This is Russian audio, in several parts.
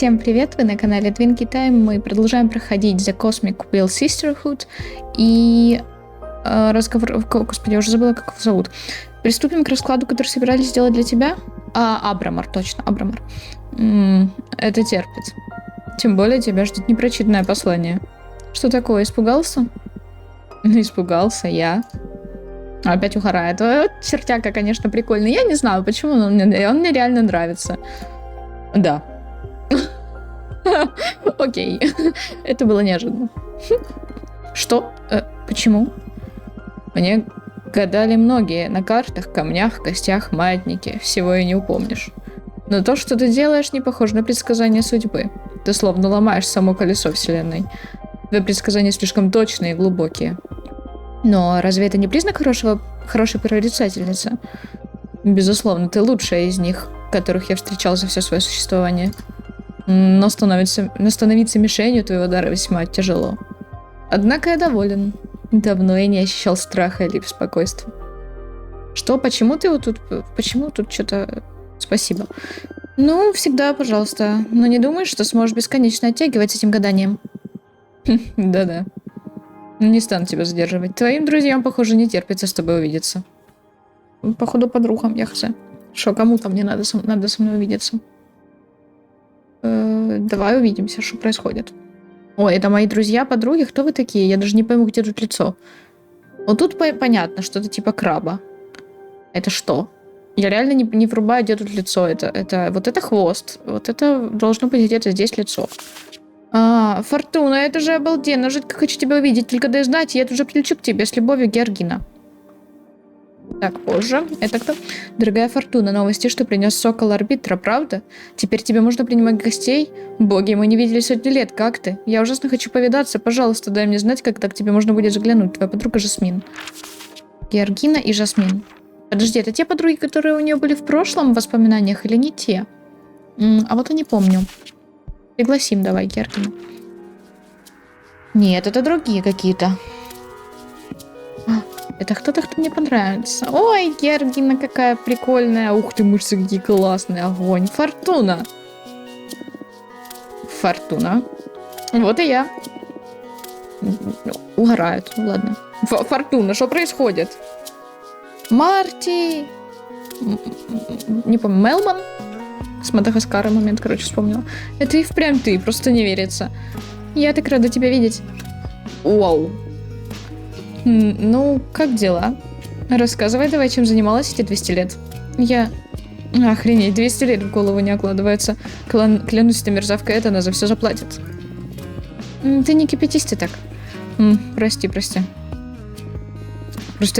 Всем привет, вы на канале Twinkie Time. Мы продолжаем проходить The Cosmic Wheel Sisterhood. И разговор... Господи, я уже забыла, как его зовут. Приступим к раскладу, который собирались сделать для тебя. Абрамар, точно, Абрамар. Это терпит. Тем более тебя ждет непрочитанное послание. Что такое, испугался? Испугался я. Опять угорает. Чертяка, конечно, прикольный. Я не знаю, почему, но он мне реально нравится. Да. Окей. Это было неожиданно. Что? Почему? Мне гадали многие на картах, камнях, костях, маятнике. Всего и не упомнишь. Но то, что ты делаешь, не похоже на предсказание судьбы. Ты словно ломаешь само колесо вселенной. Твои предсказания слишком точные и глубокие. Но разве это не признак хорошей прорицательницы? Безусловно, ты лучшая из них, которых я встречал за все свое существование. Но становиться мишенью твоего дара весьма тяжело. Однако я доволен. Давно я не ощущал страха или беспокойства. Что? Почему ты вот тут... Почему тут что-то... Спасибо. Ну, всегда, пожалуйста. Но не думаешь, что сможешь бесконечно оттягивать с этим гаданием? Да-да. Не стану тебя задерживать. Твоим друзьям, похоже, не терпится с тобой увидеться. Походу, подругам, я хз. Что, кому-то мне надо со мной увидеться. Давай увидимся, что происходит. Ой, это мои друзья, подруги, кто вы такие? Я даже не пойму, где тут лицо. Вот тут понятно, что-то типа краба. Это что? Я реально не врубаю, где тут лицо. Вот это хвост. Вот это должно быть где-то здесь лицо. Фортуна, это же обалденно. Жутко хочу тебя увидеть. Только дай знать, я тут же прилечу к тебе. С любовью, Георгина. Так, позже. Это кто? Дорогая Фортуна, новости, что принес сокол арбитра, правда? Теперь тебе можно принимать гостей? Боги, мы не виделись сотни лет, как ты? Я ужасно хочу повидаться, пожалуйста, дай мне знать, когда к тебе можно будет заглянуть. Твоя подруга Жасмин. Георгина и Жасмин. Подожди, это те подруги, которые у нее были в прошлом воспоминаниях, или не те? А вот и не помню. Пригласим давай, Георгину. Нет, это другие какие-то. Это кто-то, кто мне понравится. Ой, Георгина какая прикольная. Ух ты, мышцы какие классные. Огонь. Фортуна. Фортуна. Вот и я. Угорают. Ладно. Фортуна, что происходит? Марти. Не помню. Мелман? С Мадагаскара момент, короче, вспомнила. Это и впрямь ты, просто не верится. Я так рада тебя видеть. Вау. Ну, как дела? Рассказывай давай, чем занималась эти 200 лет. Я... Охренеть, 200 лет в голову не укладывается. Клянусь, эта мерзавка это, она за все заплатит. Ты не кипятись ты так. Прости. Просто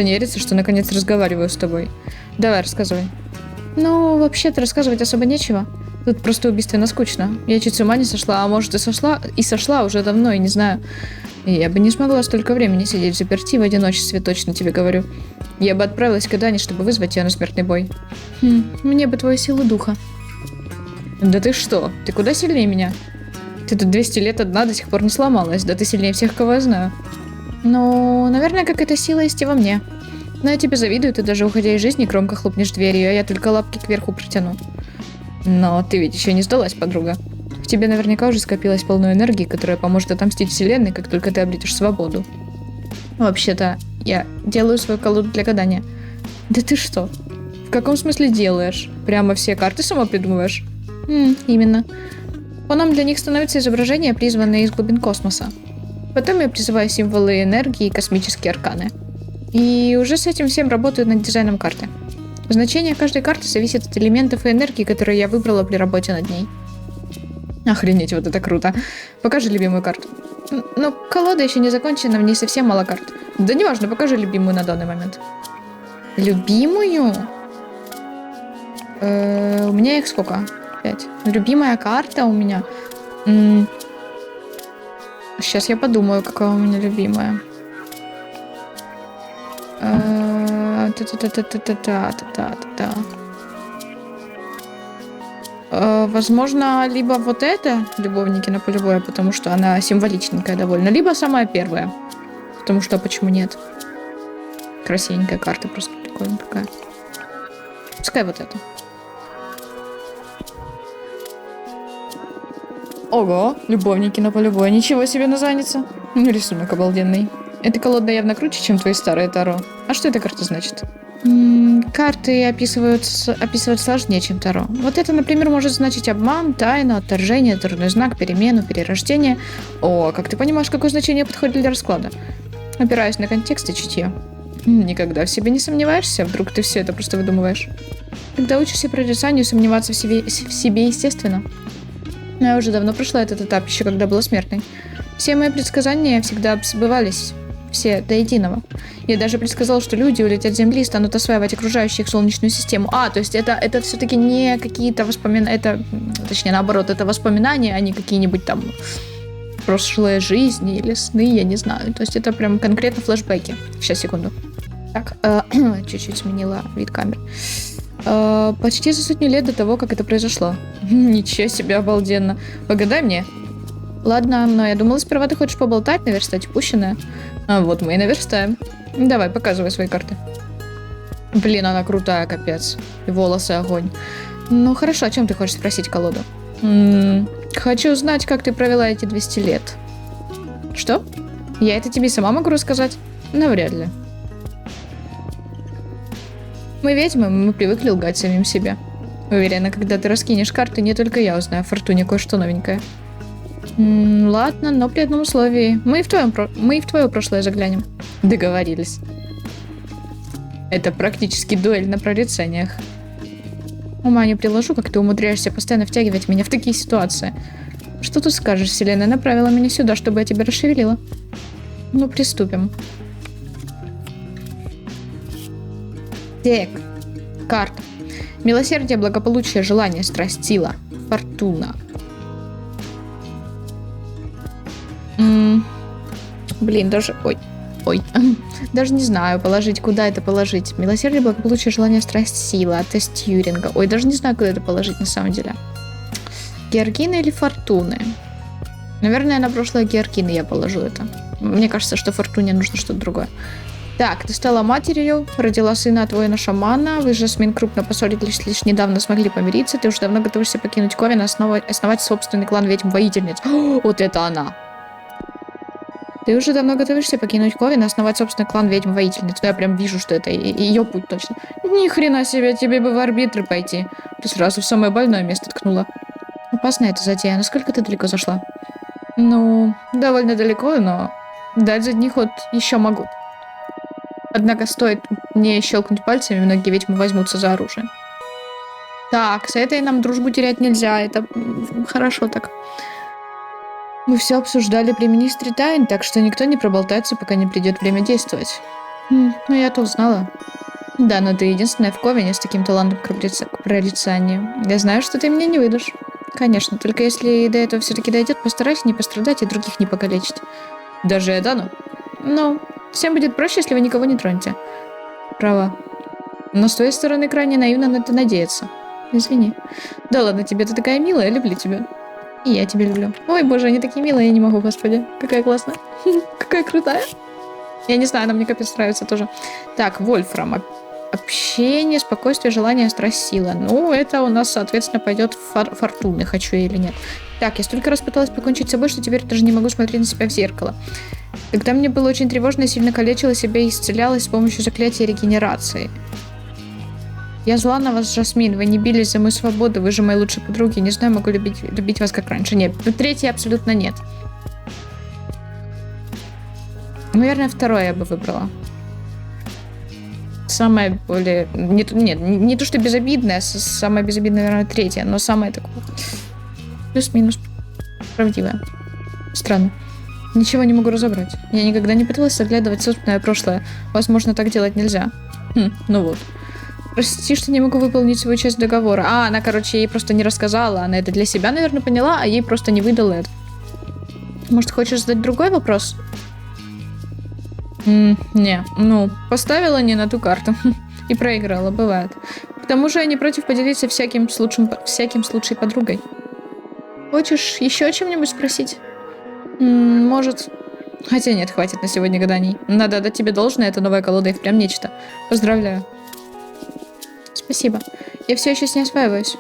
не верится, что наконец разговариваю с тобой. Давай, рассказывай. Ну, вообще-то рассказывать особо нечего. Тут просто убийственно скучно. Я чуть с ума не сошла, а может и сошла уже давно, и не знаю. Я бы не смогла столько времени сидеть взаперти в одиночестве, точно тебе говорю. Я бы отправилась к Эдане, чтобы вызвать ее на смертный бой. Мне бы твою силу духа. Да ты что? Ты куда сильнее меня? Ты тут 200 лет одна, до сих пор не сломалась. Да ты сильнее всех, кого я знаю. Ну, наверное, какая-то сила есть и во мне. Но я тебе завидую, ты даже уходя из жизни громко хлопнешь дверью, а я только лапки кверху протяну. Но ты ведь еще не сдалась, подруга. В тебе наверняка уже скопилось полно энергии, которая поможет отомстить вселенной, как только ты обретешь свободу. Вообще-то, я делаю свою колоду для гадания. Да ты что? В каком смысле делаешь? Прямо все карты сама придумываешь? Именно. Фоном для них становятся изображения, призванные из глубин космоса. Потом я призываю символы энергии и космические арканы. И уже с этим всем работаю над дизайном карты. Значение каждой карты зависит от элементов и энергии, которые я выбрала при работе над ней. Охренеть, вот это круто. Покажи любимую карту. Ну, колода еще не закончена, в ней совсем мало карт. Да неважно, покажи любимую на данный момент. Любимую? У меня их сколько? 5. Любимая карта у меня. Сейчас я подумаю, какая у меня любимая. Возможно, либо вот это «Любовники на поле боя», потому что она символичненькая довольно, либо самая первая, потому что почему нет? Красивенькая карта, просто прикольная такая. Пускай вот это. Ого, любовники на поле боя. Ничего себе названится. Рисунок обалденный. Эта колода явно круче, чем твои старые Таро. А что эта карта значит? Карты описывают сложнее, чем Таро. Вот это, например, может значить обман, тайну, отторжение, дурной знак, перемену, перерождение. О, как ты понимаешь, какое значение подходит для расклада? Опираясь на контекст и чутье. Никогда в себе не сомневаешься? Вдруг ты все это просто выдумываешь? Когда учишься прорицанию, сомневаться в себе естественно. Но я уже давно прошла этот этап, еще когда была смертной. Все мои предсказания всегда сбывались. Все до единого. Я даже предсказал, что люди улетят с Земли и станут осваивать окружающую их Солнечную систему. То есть это все-таки не какие-то воспоминания, точнее наоборот, это воспоминания, а не какие-нибудь там прошлые жизни или сны, я не знаю. То есть это прям конкретно флешбеки. Сейчас, секунду. Так, чуть-чуть сменила вид камеры. Почти за 100 лет до того, как это произошло. Ничего себе, обалденно. Погадай мне. Ладно, но я думала, сперва ты хочешь поболтать, наверстать упущенное. Вот мы и наверстаем. Давай, показывай свои карты. Блин, она крутая, капец. И волосы огонь. Ну хорошо, о чем ты хочешь спросить колоду? Хочу узнать, как ты провела эти 200 лет. Что? Я это тебе сама могу рассказать? Навряд ли. Мы ведьмы, мы привыкли лгать самим себе. Уверена, когда ты раскинешь карты, не только я узнаю о Фортуне кое-что новенькое. Ладно, но при одном условии. Мы и в твое прошлое заглянем. Договорились. Это практически дуэль на прорицаниях. Ума не приложу, как ты умудряешься постоянно втягивать меня в такие ситуации. Что тут скажешь? Вселенная направила меня сюда, чтобы я тебя расшевелила. Ну, приступим. Так. Карта. Милосердие, благополучие, желание, страсть, сила. Фортуна. Блин, даже... Ой. Даже не знаю, куда это положить. Милосердие, благополучие, желание, страсть, сила. Тест Тьюринга. Ой, даже не знаю, куда это положить на самом деле. Георгины или Фортуны? Наверное, на прошлое Георгины я положу это. Мне кажется, что Фортуне нужно что-то другое. Так, ты стала матерью, родила сына от воина-шамана, вы с Жасмин крупно поссорились, лишь недавно смогли помириться, ты уже давно готовишься покинуть Ковен и основать собственный клан ведьм-воительниц. Вот это она! Ты уже давно готовишься покинуть Ковен и основать собственный клан ведьм-воительниц. Я прям вижу, что это ее путь точно. Ни хрена себе, тебе бы в арбитры пойти. Ты сразу в самое больное место ткнула. Опасная эта затея. Насколько ты далеко зашла? Ну, довольно далеко, но дать задний ход еще могу. Однако стоит мне щелкнуть пальцами, многие ведьмы возьмутся за оружие. Так, с этой нам дружбу терять нельзя. Это хорошо так. Мы все обсуждали при министре тайн, так что никто не проболтается, пока не придет время действовать. Ну, я-то узнала. Да, но ты единственная в Ковене с таким талантом к прорицанию. Я знаю, что ты меня не выдашь. Конечно, только если до этого все-таки дойдет, постарайся не пострадать и других не покалечить. Даже я Дану? Ну, всем будет проще, если вы никого не тронете. Права. Но с твоей стороны крайне наивно на это надеяться. Извини. Да ладно тебе, ты такая милая, я люблю тебя. И я тебя люблю. Ой, боже, они такие милые, я не могу, господи. Какая классная. Какая крутая. Я не знаю, она мне капец нравится тоже. Так, Вольфрам. Общение, спокойствие, желание, страсть, сила. Ну, это у нас, соответственно, пойдет Фортуны, хочу я или нет. Так, я столько раз пыталась покончить с собой, что теперь даже не могу смотреть на себя в зеркало. Тогда мне было очень тревожно, я сильно калечила себя и исцелялась с помощью заклятия регенерации. Я зла на вас, Жасмин, вы не бились за мою свободу, вы же мои лучшие подруги, не знаю, могу любить вас как раньше. Нет, третье абсолютно нет. Наверное, второе я бы выбрала. Самое более... Не то, что безобидное, самое безобидное, наверное, третье, но самое такое... Плюс-минус правдивое. Странно. Ничего не могу разобрать. Я никогда не пыталась заглядывать в собственное прошлое. Возможно, так делать нельзя. Ну вот. Прости, что не могу выполнить свою часть договора. Она, короче, ей просто не рассказала. Она это для себя, наверное, поняла, а ей просто не выдала это. Может, хочешь задать другой вопрос? Не, поставила не на ту карту. И проиграла, бывает. К тому же я не против поделиться всяким с лучшей подругой. Хочешь еще о чем-нибудь спросить? Может... Хотя нет, хватит на сегодня гаданий. Надо отдать тебе должное, эта новая колода и впрямь нечто. Поздравляю. Спасибо. Я все еще с ней осваиваюсь.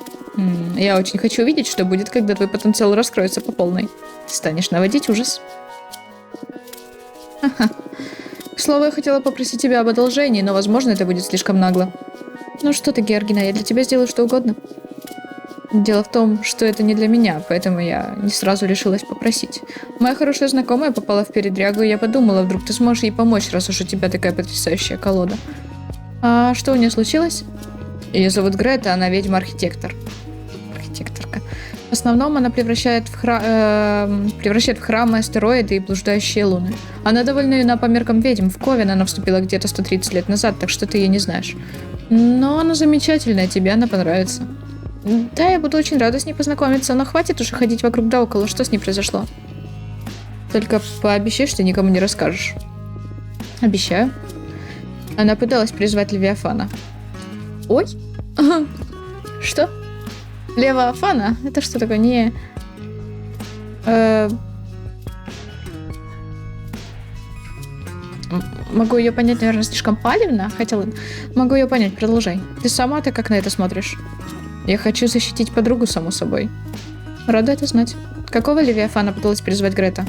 Я очень хочу увидеть, что будет, когда твой потенциал раскроется по полной. Ты станешь наводить ужас. Ха-ха. К слову, я хотела попросить тебя об одолжении, но, возможно, это будет слишком нагло. Ну что ты, Георгина, я для тебя сделаю что угодно. Дело в том, что это не для меня, поэтому я не сразу решилась попросить. Моя хорошая знакомая попала в передрягу, и я подумала, вдруг ты сможешь ей помочь, раз уж у тебя такая потрясающая колода. А что у нее случилось? Ее зовут Грета, она ведьма-архитектор. Архитекторка. В основном она превращает в храмы, астероиды и блуждающие луны. Она довольно юна по меркам ведьм. В Ковен она вступила где-то 130 лет назад, так что ты ее не знаешь. Но она замечательная, тебе она понравится. Да, я буду очень рада с ней познакомиться, но хватит уже ходить вокруг да около, что с ней произошло. Только пообещай, что никому не расскажешь. Обещаю. Она пыталась призвать Левиафана. Ой? Что? Левиафана? Это что такое? Не... Могу ее понять, наверное, слишком палевно. Хотела... Могу ее понять, продолжай. Ты сама-то как на это смотришь? Я хочу защитить подругу, само собой. Рада это знать. Какого Левиафана пыталась призвать Грета?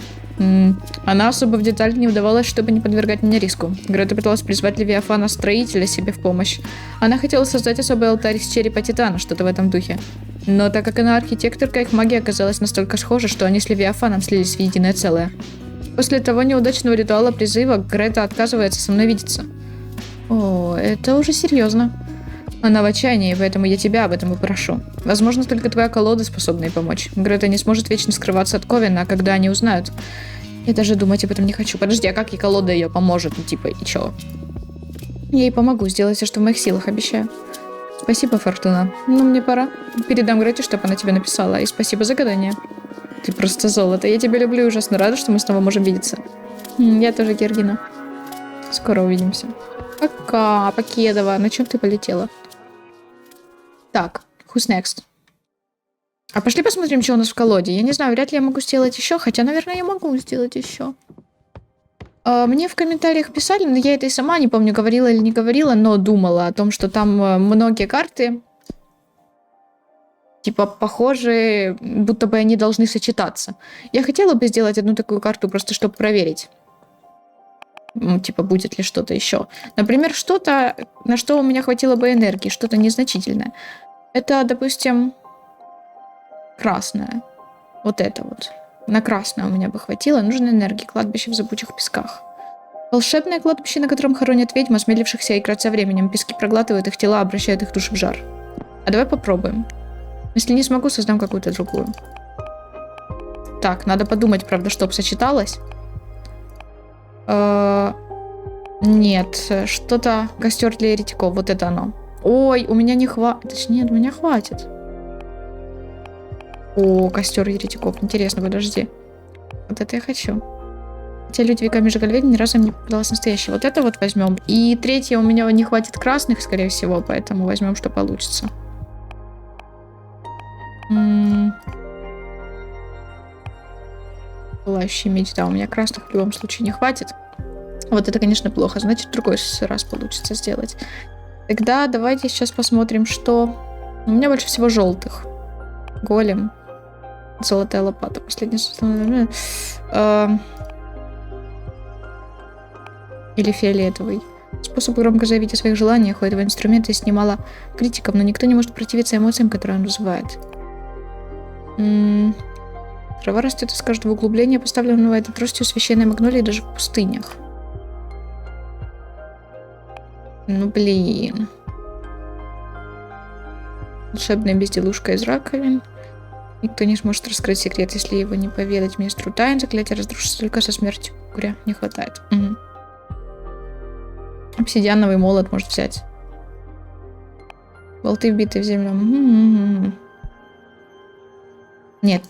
Она особо в детали не вдавалась, чтобы не подвергать меня риску. Грета пыталась призвать Левиафана-строителя себе в помощь. Она хотела создать особый алтарь из черепа Титана, что-то в этом духе. Но так как она архитекторка, их магия оказалась настолько схожа, что они с Левиафаном слились в единое целое. После того неудачного ритуала призыва Грета отказывается со мной видеться. О, это уже серьезно. Она в отчаянии, поэтому я тебя об этом и прошу. Возможно, только твоя колода способна ей помочь. Грета не сможет вечно скрываться от Ковена, а когда они узнают... Я даже думать об этом не хочу. Подожди, а как ей колода ее поможет? Ну, типа, и чё? Я ей помогу, сделать все, что в моих силах, обещаю. Спасибо, Фортуна. Ну, мне пора. Передам Грете, чтобы она тебе написала. И спасибо за гадание. Ты просто золото. Я тебя люблю и ужасно рада, что мы снова можем видеться. Я тоже, Георгина. Скоро увидимся. Пока, Покедова. На чем ты полетела? Так, who's next? А пошли посмотрим, что у нас в колоде. Я не знаю, вряд ли я могу сделать еще, хотя, наверное, я могу сделать еще. Мне в комментариях писали, но я это и сама не помню, говорила или не говорила, но думала о том, что там многие карты, типа, похожи, будто бы они должны сочетаться. Я хотела бы сделать одну такую карту, просто чтобы проверить. Типа, будет ли что-то еще. Например, что-то, на что у меня хватило бы энергии, что-то незначительное. Это, допустим, красное. Вот это вот. На красное у меня бы хватило. Нужно энергии. Кладбище в зыбучих песках. Волшебное кладбище, на котором хоронят ведьм, осмелившихся играть со временем. Пески проглатывают их тела, обращают их души в жар. А давай попробуем. Если не смогу, создам какую-то другую. Так, надо подумать, правда, чтоб сочеталось. Нет, что-то костер для еретиков. Вот это оно. Ой, у меня не хватит. Точнее, нет, у меня хватит. О, костер еретиков. Интересно, подожди. Вот это я хочу. Хотя люди веками сжигали ведьм, ни разу им не попадалось настоящее. Вот это вот возьмем. И третье, у меня не хватит красных, скорее всего, поэтому возьмем, что получится. Пылающий меч, да, у меня красных в любом случае не хватит. Вот это, конечно, плохо. Значит, в другой раз получится сделать. Тогда давайте сейчас посмотрим, что... У меня больше всего желтых. Голем. Золотая лопата. Последний... Или фиолетовый. Способ громко заявить о своих желаниях у этого инструмента есть немало критиков, но никто не может противиться эмоциям, которые он вызывает. Трава растет из каждого углубления, поставленного этой тростью священной магнолии даже в пустынях. Ну, блин. Волшебная безделушка из раковин. Никто не сможет раскрыть секрет, если его не поведать министру тайн. Заклятие разрушится только со смертью куря. Не хватает. Угу. Обсидиановый молот может взять. Болты, вбитые в землю. Нет.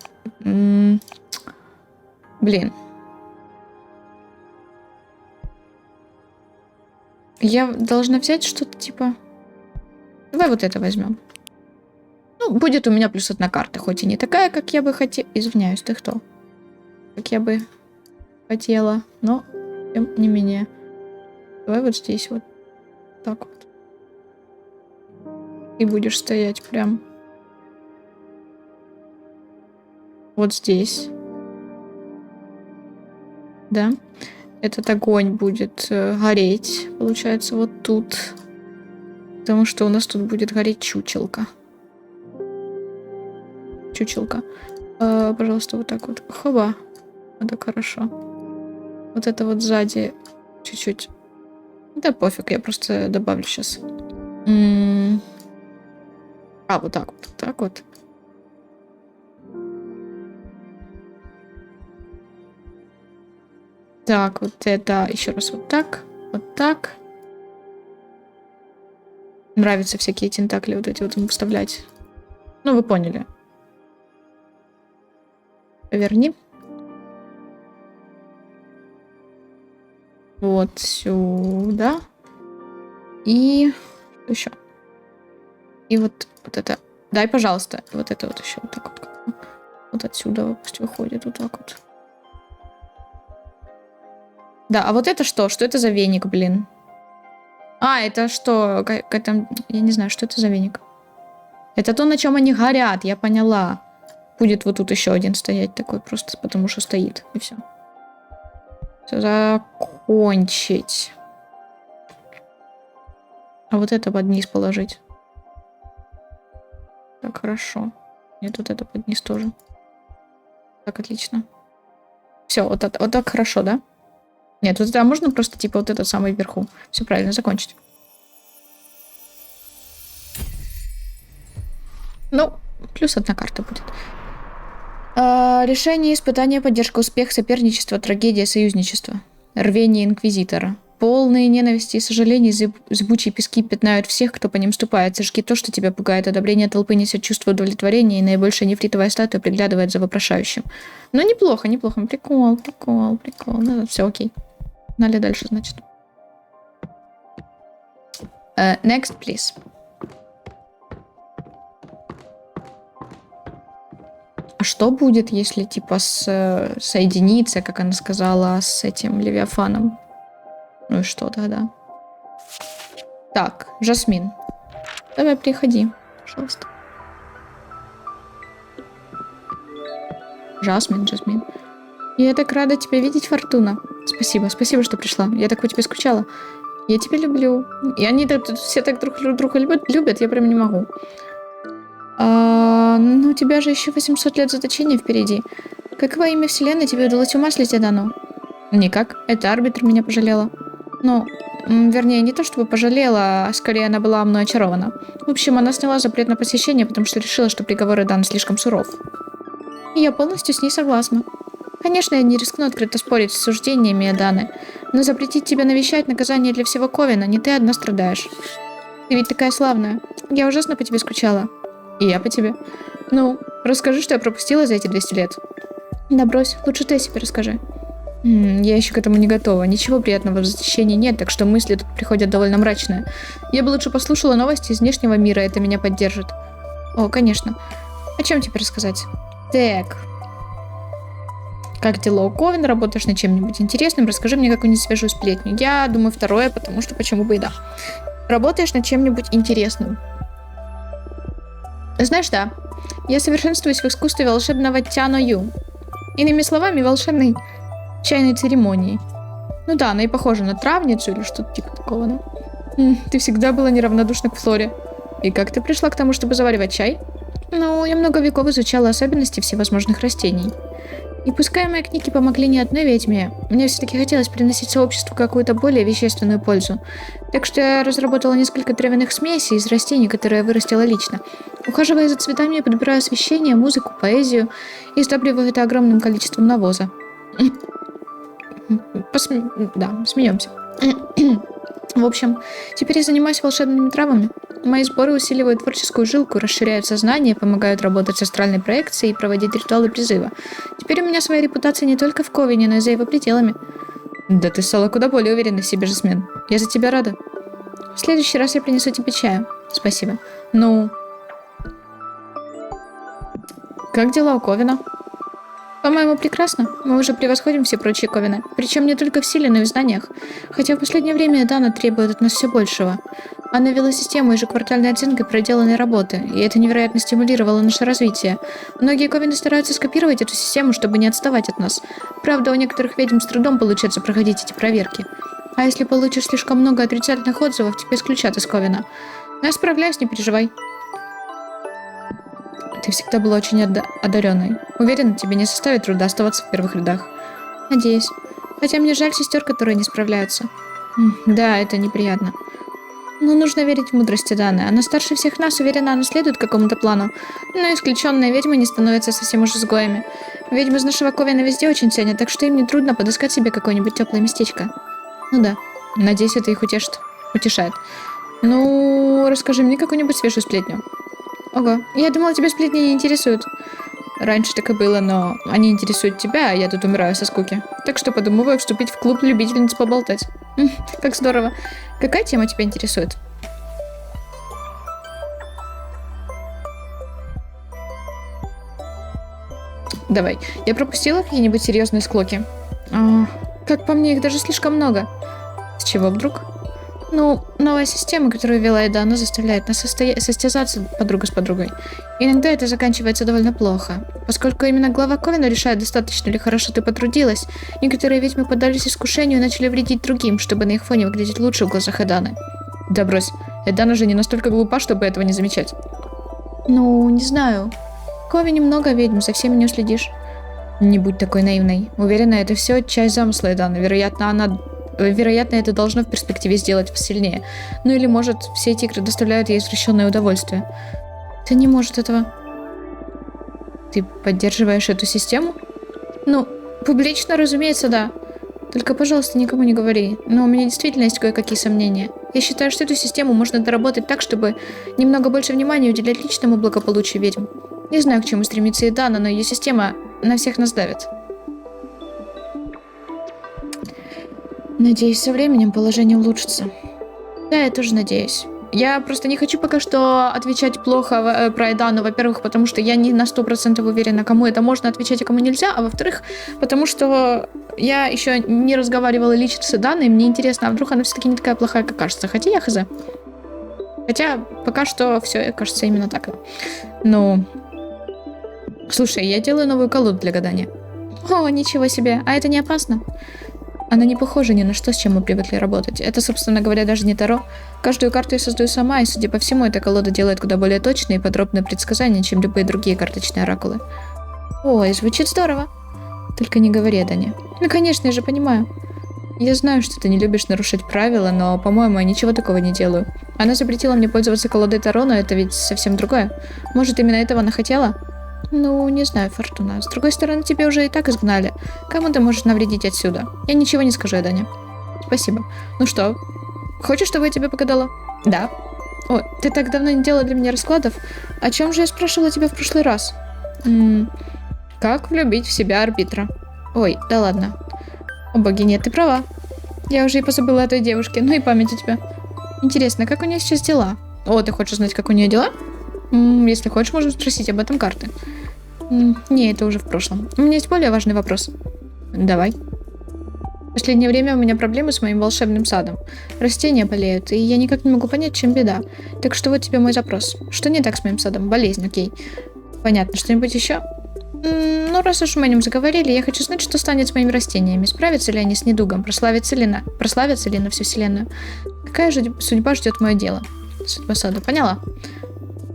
Блин. Я должна взять что-то типа... Давай вот это возьмем. Ну, будет у меня плюс одна карта, хоть и не такая, как я бы хотела. Извиняюсь, ты кто? Как я бы хотела, но тем не менее. Давай вот здесь вот так вот. И будешь стоять прям. Вот здесь. Да. Этот огонь будет гореть, получается, вот тут. Потому что у нас тут будет гореть чучелка. Чучелка. Пожалуйста, вот так вот. Хоба. Это хорошо. Вот это вот сзади чуть-чуть. Да пофиг, я просто добавлю сейчас. Вот так вот. Вот так вот. Так, вот это еще раз вот так. Вот так. Нравятся всякие тентакли вот эти вот вставлять. Ну, вы поняли. Поверни. Вот сюда. И еще. И вот это. Дай, пожалуйста. И вот это вот еще вот так вот. Вот отсюда пусть выходит вот так вот. Да, а вот это что? Что это за веник, блин? Это что? Это, я не знаю, что это за веник. Это то, на чем они горят, я поняла. Будет вот тут еще один стоять такой, просто потому что стоит. И все. Все, закончить. А вот это под низ положить. Так, хорошо. Нет, вот это под низ тоже. Так, отлично. Все, вот так хорошо, да? Нет, вот это можно просто типа вот этот самый вверху. Все правильно, закончить. Ну, плюс одна карта будет. Решение, испытание, поддержка, успех, соперничество, трагедия, союзничество. Рвение инквизитора. Полные ненависти и сожалений зыбучие пески пятнают всех, кто по ним ступает. Сожги то, что тебя пугает. Одобрение толпы несет чувство удовлетворения, и наибольшая нефритовая статуя приглядывает за вопрошающим. Ну, неплохо, неплохо. Прикол. Ну, все окей. Погнали дальше, значит. Next, please. А что будет, если, типа, соединиться, как она сказала, с этим Левиафаном? Ну и что тогда? Так, Жасмин. Давай, приходи, пожалуйста. Жасмин. Я так рада тебя видеть, Фортуна. Спасибо, что пришла. Я так по тебе скучала. Я тебя люблю. И они тут все так друг друга любят, я прям не могу. Ну, у тебя же еще 800 лет заточения впереди. Как во имя Вселенной тебе удалось умаслить Адану? Никак. Это арбитр меня пожалела. Ну, вернее, не то чтобы пожалела, а скорее она была мной очарована. В общем, она сняла запрет на посещение, потому что решила, что приговор Адана слишком суров. И я полностью с ней согласна. Конечно, я не рискну открыто спорить с суждениями Аданы, но запретить тебя навещать наказание для всего Ковена, не ты одна страдаешь. Ты ведь такая славная. Я ужасно по тебе скучала. И я по тебе. Ну, расскажи, что я пропустила за эти 200 лет. Да брось, лучше ты о себе расскажи. Я еще к этому не готова. Ничего приятного в заточении нет, так что мысли тут приходят довольно мрачные. Я бы лучше послушала новости из внешнего мира, это меня поддержит. О, конечно. О чем тебе рассказать? Так. Как дела у Ковена? Работаешь над чем-нибудь интересным? Расскажи мне какую-нибудь свежую сплетню. Я думаю, второе, потому что почему бы и да. Работаешь над чем-нибудь интересным? Знаешь, да. Я совершенствуюсь в искусстве волшебного Тяно-Ю. Иными словами, волшебной чайной церемонии. Ну да, она и похожа на травницу или что-то типа такого, да? Ты всегда была неравнодушна к флоре. И как ты пришла к тому, чтобы заваривать чай? Ну, я много веков изучала особенности всевозможных растений. И пускай мои книги помогли не одной ведьме, мне все-таки хотелось приносить сообществу какую-то более вещественную пользу. Так что я разработала несколько травяных смесей из растений, которые я вырастила лично. Ухаживая за цветами, я подбираю освещение, музыку, поэзию и сдабриваю это огромным количеством навоза. Да, смеемся. В общем, теперь я занимаюсь волшебными травами. Мои сборы усиливают творческую жилку, расширяют сознание, помогают работать с астральной проекцией и проводить ритуалы призыва. Теперь у меня своя репутация не только в Ковене, но и за его пределами. Да ты стала куда более уверенной в себе, Жасмин. Я за тебя рада. В следующий раз я принесу тебе чаю. Спасибо. Ну... Как дела у Ковена? По-моему, прекрасно. Мы уже превосходим все прочие Ковены. Причем не только в силе, но и в знаниях. Хотя в последнее время Адана требует от нас все большего. Она вела систему ежеквартальной оценкой проделанной работы, и это невероятно стимулировало наше развитие. Многие ковины стараются скопировать эту систему, чтобы не отставать от нас. Правда, у некоторых ведьм с трудом получается проходить эти проверки. А если получишь слишком много отрицательных отзывов, тебя исключат из ковина. Но я справляюсь, не переживай. Ты всегда была очень одаренной. Уверена, тебе не составит труда оставаться в первых рядах. Надеюсь. Хотя мне жаль сестер, которые не справляются. Да, это неприятно. Но нужно верить в мудрости Даны. Она старше всех нас, уверена, она следует какому-то плану. Но исключенные ведьмы не становятся совсем уж изгоями. Ведьмы из нашего ковина везде очень ценят, так что им не трудно подыскать себе какое-нибудь теплое местечко. Ну да. Надеюсь, это их утешает. Ну, расскажи мне какую-нибудь свежую сплетню. Ого, я думала, тебя сплетни не интересуют. Раньше так и было, но они интересуют тебя, а я тут умираю со скуки. Так что подумываю вступить в клуб любительниц поболтать. Как здорово. Какая тема тебя интересует? Давай. Я пропустила какие-нибудь серьезные склоки? Как по мне, их даже слишком много. С чего вдруг? Ну, новая система, которую ввела Эда, она заставляет нас состязаться подруга с подругой. Иногда это заканчивается довольно плохо. Поскольку именно глава Ковина решает, достаточно ли хорошо ты потрудилась, некоторые ведьмы поддались искушению и начали вредить другим, чтобы на их фоне выглядеть лучше в глазах Эданы. Да брось, Эдана же не настолько глупа, чтобы этого не замечать. Ну, не знаю. В Ковине много ведьм, за всеми не уследишь. Не будь такой наивной. Уверена, это все часть замысла Эданы. Вероятно, это должно в перспективе сделать посильнее. Ну или, может, все эти игры доставляют ей извращенное удовольствие. Ты не может этого. Ты поддерживаешь эту систему? Ну, публично, разумеется, да. Только, пожалуйста, никому не говори. Но у меня действительно есть кое-какие сомнения. Я считаю, что эту систему можно доработать так, чтобы немного больше внимания уделять личному благополучию ведьм. Не знаю, к чему стремится Эдана, но ее система на всех нас давит. Надеюсь, со временем положение улучшится. Да, я тоже надеюсь. Я просто не хочу пока что отвечать плохо про Эдану. Во-первых, потому что я не на 100% уверена, кому это можно отвечать, а кому нельзя. А во-вторых, потому что я еще не разговаривала лично с Эданой, и мне интересно, а вдруг она все-таки не такая плохая, как кажется. Хотя я хз. Хотя пока что все кажется именно так. Ну, слушай, я делаю новую колоду для гадания. О, ничего себе. А это не опасно? Она не похожа ни на что, с чем мы привыкли работать. Это, собственно говоря, даже не Таро. Каждую карту я создаю сама, и, судя по всему, эта колода делает куда более точные и подробные предсказания, чем любые другие карточные оракулы. Ой, звучит здорово. Только не говори, Дани. Ну, конечно, я же понимаю. Я знаю, что ты не любишь нарушать правила, но, по-моему, я ничего такого не делаю. Она запретила мне пользоваться колодой Таро, но это ведь совсем другое. Может, именно этого она хотела? Ну, не знаю, Фортуна. С другой стороны, тебе уже и так изгнали. Кому ты можешь навредить отсюда? Я ничего не скажу, Даня. Спасибо. Ну что, хочешь, чтобы я тебе погадала? Да. О, ты так давно не делала для меня раскладов. О чем же я спрашивала тебя в прошлый раз? Как влюбить в себя арбитра? Ой, да ладно. О, боги, нет, ты права. Я уже и позабыла о той девушке. Ну и память у тебя. Интересно, как у нее сейчас дела? О, ты хочешь знать, как у нее дела? Если хочешь, можем спросить об этом карты. Не, это уже в прошлом. У меня есть более важный вопрос. Давай. В последнее время у меня проблемы с моим волшебным садом. Растения болеют, и я никак не могу понять, чем беда. Так что вот тебе мой запрос. Что не так с моим садом? Болезнь, окей. Понятно. Что-нибудь еще? Ну, раз уж мы о нем заговорили, я хочу знать, что станет с моими растениями. Справятся ли они с недугом? Прославятся ли на всю вселенную? Какая же судьба ждет мое дело? Судьба сада. Поняла?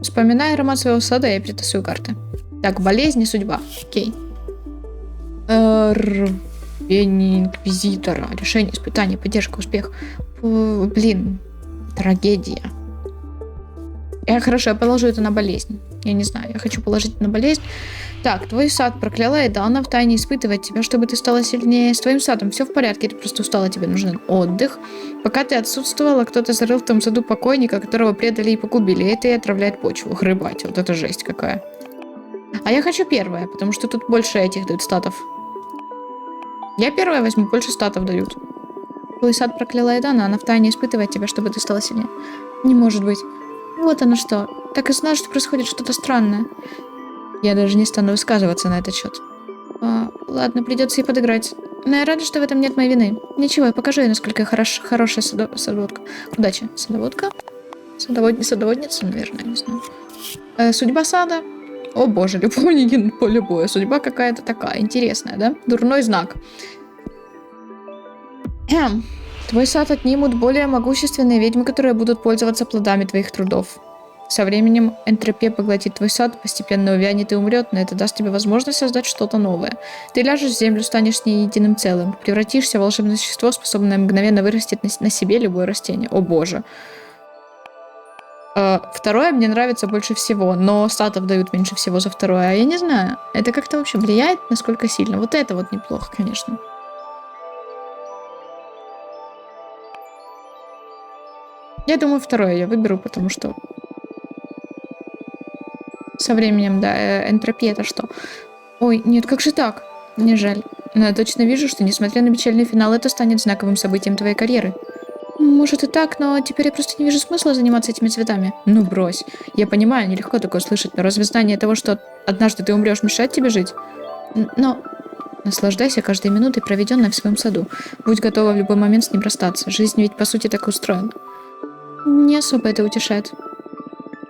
Вспоминая аромат своего сада, я притасую карты. Так, болезнь и судьба. Окей. Рвение инквизитора. Решение, испытание, поддержка, успех. Блин. Трагедия. Хорошо, я положу это на болезнь. Я не знаю, я хочу положить это на болезнь. Так, твой сад прокляла Эдана втайне испытывает тебя, чтобы ты стала сильнее. С твоим садом все в порядке, ты просто устала, тебе нужен отдых. Пока ты отсутствовала, кто-то зарыл в том саду покойника, которого предали и погубили. Это и отравляет почву. Хребать, вот это жесть какая. А я хочу первое, потому что тут больше этих дают статов. Я первое возьму, больше статов дают. Твой сад прокляла Эдана, она втайне испытывает тебя, чтобы ты стала сильнее. Не может быть. Вот оно что. Так и знала, что происходит что-то странное. Я даже не стану высказываться на этот счет. Ладно, придется ей подыграть. Но я рада, что в этом нет моей вины. Ничего, я покажу ей, насколько я хорошая садоводка. Удачи, садоводка. Садоводница, наверное, не знаю. Судьба сада. О боже, любовники поле боя. Судьба какая-то такая интересная, да? Дурной знак. Твой сад отнимут более могущественные ведьмы, которые будут пользоваться плодами твоих трудов. Со временем энтропия поглотит твой сад, постепенно увянет и умрет, но это даст тебе возможность создать что-то новое. Ты ляжешь в землю, станешь с ней единым целым, превратишься в волшебное существо, способное мгновенно вырастить на себе любое растение. О боже. Второе мне нравится больше всего, но статов дают меньше всего за второе. А я не знаю, это как-то вообще влияет, насколько сильно. Вот это вот неплохо, конечно. Я думаю, второе я выберу, потому что со временем, да, энтропия это что? Ой, нет, как же так? Мне жаль. Но я точно вижу, что, несмотря на печальный финал, это станет знаковым событием твоей карьеры. Может и так, но теперь я просто не вижу смысла заниматься этими цветами. Ну брось. Я понимаю, нелегко такое слышать, но разве знание того, что однажды ты умрешь, мешает тебе жить? Но наслаждайся каждой минутой, проведенной в своем саду. Будь готова в любой момент с ним расстаться. Жизнь ведь по сути так и устроена. Не особо это утешает.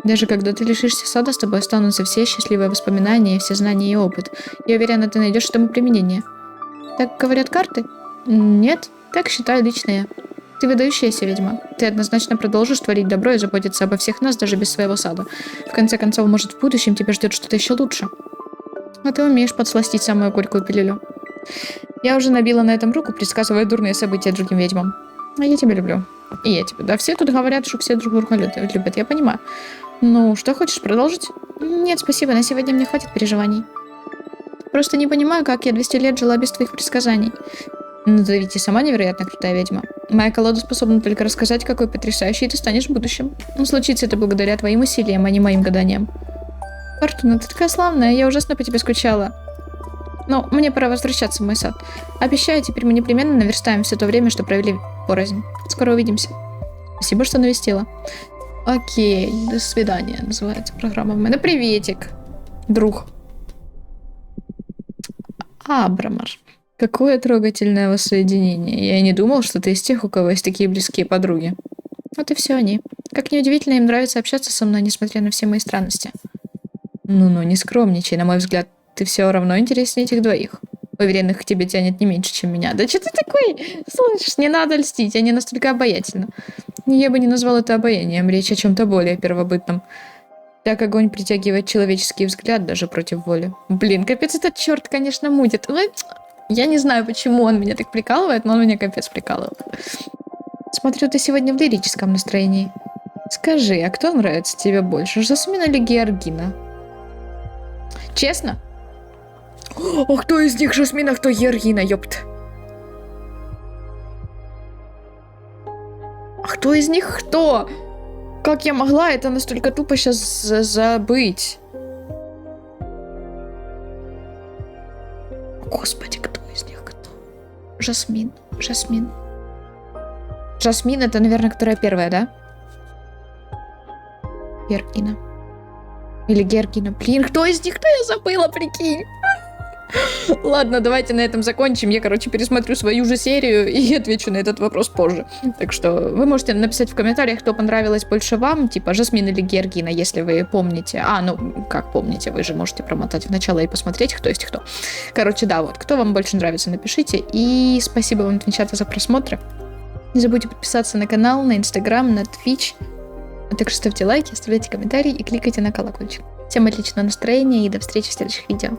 Даже когда ты лишишься сада, с тобой останутся все счастливые воспоминания, все знания и опыт. Я уверена, ты найдешь этому применение. Так говорят карты? Нет, так считаю лично я. Ты выдающаяся ведьма. Ты однозначно продолжишь творить добро и заботиться обо всех нас, даже без своего сада. В конце концов, может, в будущем тебя ждет что-то еще лучше. А ты умеешь подсластить самую горькую пилюлю. Я уже набила на этом руку, предсказывая дурные события другим ведьмам. А я тебя люблю. И я тебя. Да, все тут говорят, что все друг друга любят. Я понимаю. Ну, что, хочешь продолжить? Нет, спасибо, на сегодня мне хватит переживаний. Просто не понимаю, как я 200 лет жила без твоих предсказаний. Ну, ты ведь и сама невероятно крутая ведьма. Моя колода способна только рассказать, какой потрясающей ты станешь в будущем. Но случится это благодаря твоим усилиям, а не моим гаданиям. Фортуна, ты такая славная, я ужасно по тебе скучала. Но мне пора возвращаться в мой сад. Обещаю, теперь мы непременно наверстаем все то время, что провели порознь. Скоро увидимся. Спасибо, что навестила. Окей, до свидания, называется программа. Ну, приветик, друг. Абрамар. Какое трогательное воссоединение. Я и не думал, что ты из тех, у кого есть такие близкие подруги. Вот и все они. Как неудивительно, им нравится общаться со мной, несмотря на все мои странности. Ну-ну, не скромничай, на мой взгляд, ты все равно интереснее этих двоих. Уверенных к тебе тянет не меньше, чем меня. Да что ты такой? Слышишь, не надо льстить, они настолько обаятельны. Я бы не назвал это обаянием, речь о чем-то более первобытном. Так огонь притягивает человеческий взгляд даже против воли. Блин, капец, этот черт, конечно, мутит. Я не знаю, почему он меня так прикалывает, но он меня капец прикалывает. Смотрю, ты сегодня в лирическом настроении. Скажи, а кто нравится тебе больше, Жасмин или Георгина? Честно? А кто из них Жасмин, а кто Георгина, ёпт? А кто из них кто? Как я могла это настолько тупо сейчас забыть? Господи, кто из них кто? Жасмин. Жасмин это, наверное, которая первая, да? Георгина. Или Георгина. Блин, кто из них? Кто я забыла, прикинь? Ладно, давайте на этом закончим. Я, пересмотрю свою же серию и отвечу на этот вопрос позже. Так что вы можете написать в комментариях, кто понравилось больше вам, типа Жасмин или Георгина, если вы помните. Как помните, вы же можете промотать в начало и посмотреть, кто есть кто. Да, вот, кто вам больше нравится, напишите. И спасибо вам, Твинчата, за просмотры. Не забудьте подписаться на канал, на Инстаграм, на Твич. А также ставьте лайки, оставляйте комментарии и кликайте на колокольчик. Всем отличного настроения и до встречи в следующих видео.